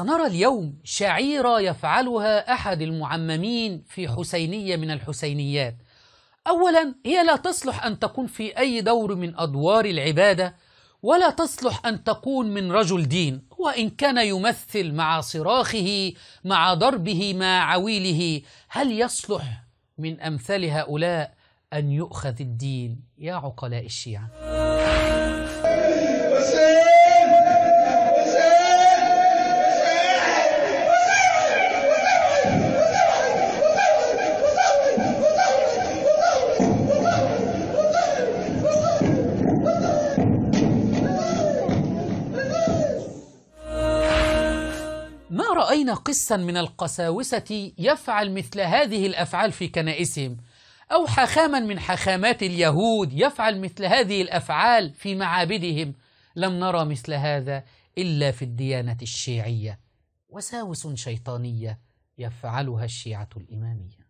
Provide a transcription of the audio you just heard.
سنرى اليوم شعيرة يفعلها أحد المعممين في حسينية من الحسينيات. أولا، هي لا تصلح أن تكون في أي دور من أدوار العبادة، ولا تصلح أن تكون من رجل دين، وإن كان يمثل مع صراخه مع ضربه مع عويله. هل يصلح من أمثال هؤلاء أن يؤخذ الدين يا عقلاء الشيعة؟ ما رأينا قسا من القساوسة يفعل مثل هذه الأفعال في كنائسهم، أو حاخاما من حاخامات اليهود يفعل مثل هذه الأفعال في معابدهم. لم نرى مثل هذا إلا في الديانة الشيعية، وساوس شيطانية يفعلها الشيعة الإمامية.